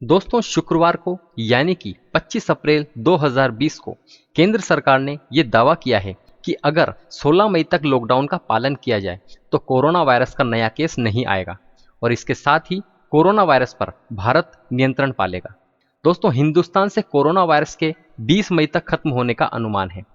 दोस्तों शुक्रवार को यानी कि 25 अप्रैल 2020 को केंद्र सरकार ने ये दावा किया है कि अगर 16 मई तक लॉकडाउन का पालन किया जाए तो कोरोना वायरस का नया केस नहीं आएगा और इसके साथ ही कोरोना वायरस पर भारत नियंत्रण पालेगा। दोस्तों हिंदुस्तान से कोरोना वायरस के 20 मई तक खत्म होने का अनुमान है।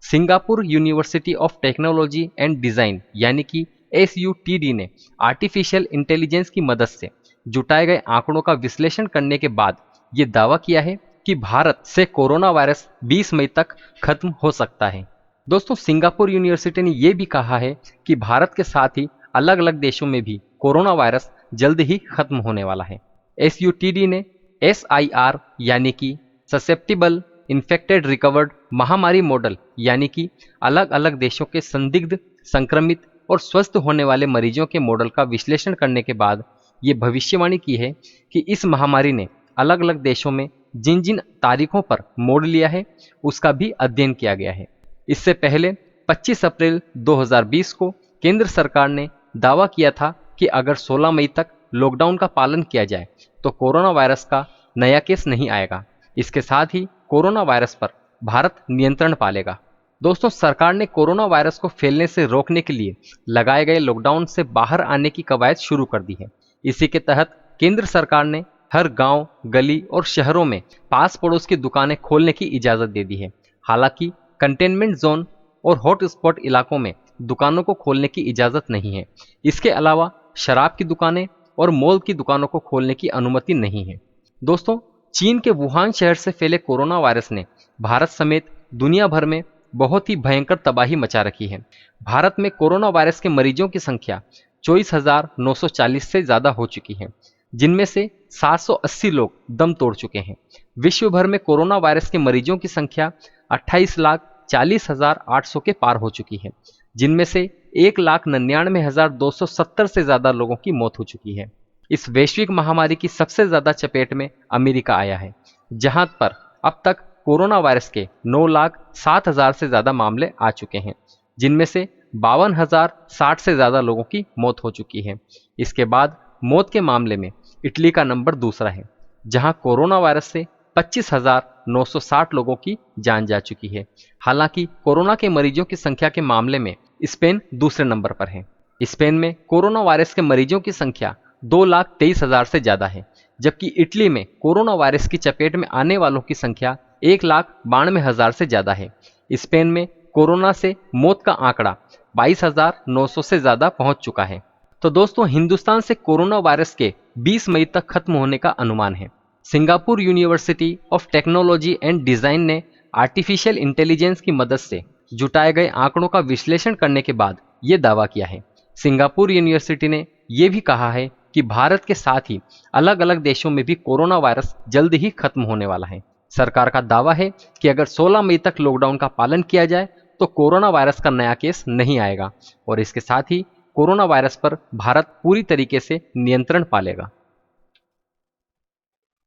Singapore university of technology and design यानी कि SUTD ने आर्टिफिशियल इंटेलिजेंस की मदद से जुटाए गए आंकड़ों का विश्लेषण करने के बाद ये दावा किया है कि भारत से कोरोना वायरस 20 मई तक खत्म हो सकता है। दोस्तों सिंगापुर यूनिवर्सिटी ने यह भी कहा है कि भारत के साथ ही अलग अलग देशों में भी कोरोना वायरस जल्द ही खत्म होने वाला है। SUTD ने SIR यानी कि ससेप्टिबल इन्फेक्टेड रिकवर्ड महामारी मॉडल यानी कि अलग अलग देशों के संदिग्ध, संक्रमित और स्वस्थ होने वाले मरीजों के मॉडल का विश्लेषण करने के बाद ये भविष्यवाणी की है कि इस महामारी ने अलग अलग देशों में जिन जिन तारीखों पर मोड़ लिया है उसका भी अध्ययन किया गया है। इससे पहले 25 अप्रैल 2020 को केंद्र सरकार ने दावा किया था कि अगर 16 मई तक लॉकडाउन का पालन किया जाए तो कोरोना वायरस का नया केस नहीं आएगा। इसके साथ ही कोरोना वायरस पर भारत नियंत्रण पालेगा। दोस्तों सरकार ने कोरोना वायरस को फैलने से रोकने के लिए लगाए गए लॉकडाउन से बाहर आने की कवायद शुरू कर दी है। इसी के तहत केंद्र सरकार ने हर गांव, गली और शहरों में पास पड़ोस की दुकानें खोलने की इजाजत दे दी है। हालांकि कंटेनमेंट जोन और हॉटस्पॉट इलाकों में दुकानों को खोलने की इजाजत नहीं है। इसके अलावा शराब की दुकानें और मॉल की दुकानों को खोलने की अनुमति नहीं है। दोस्तों चीन के वुहान शहर से फैले कोरोना वायरस ने भारत समेत दुनिया भर में बहुत ही भयंकर तबाही मचा रखी है। भारत में कोरोना वायरस के मरीजों की संख्या 24,940 से ज्यादा हो चुकी है, जिनमें से 780 लोग दम तोड़ चुके हैं। विश्व भर में कोरोना वायरस के मरीजों की संख्या 28,40,800 के पार हो चुकी है, जिनमें से 1,99,270 से ज्यादा लोगों की मौत हो चुकी है। इस वैश्विक महामारी की सबसे ज्यादा चपेट में अमेरिका आया है, जहां पर अब तक कोरोना वायरस के 9,07,000 से ज्यादा मामले आ चुके हैं, जिनमें से 52,060 से ज्यादा लोगों की मौत हो चुकी है। इसके बाद मौत के मामले में इटली का नंबर दूसरा है, जहां कोरोना वायरस से 25,960 लोगों की जान जा चुकी है। हालांकि कोरोना के मरीजों की संख्या के मामले में स्पेन दूसरे नंबर पर है। स्पेन में कोरोना वायरस के मरीजों की संख्या 2,23,000 से ज्यादा है, जबकि इटली में कोरोना वायरस की चपेट में आने वालों की संख्या 1,92,000 से ज्यादा है। स्पेन में कोरोना से मौत का आंकड़ा 22,900 से ज्यादा पहुंच चुका है। तो दोस्तों हिंदुस्तान से कोरोना वायरस के 20 मई तक खत्म होने का अनुमान है। Singapore university of technology and design ने आर्टिफिशियल इंटेलिजेंस की मदद से जुटाए गए आंकड़ों का विश्लेषण करने के बाद यह दावा किया है। सिंगापुर यूनिवर्सिटी ने यह भी कहा है कि भारत के साथ ही अलग अलग देशों में भी कोरोना वायरस जल्द ही खत्म होने वाला है। सरकार का दावा है कि अगर 16 मई तक लॉकडाउन का पालन किया जाए तो कोरोना वायरस का नया केस नहीं आएगा और इसके साथ ही कोरोना वायरस पर भारत पूरी तरीके से नियंत्रण पालेगा।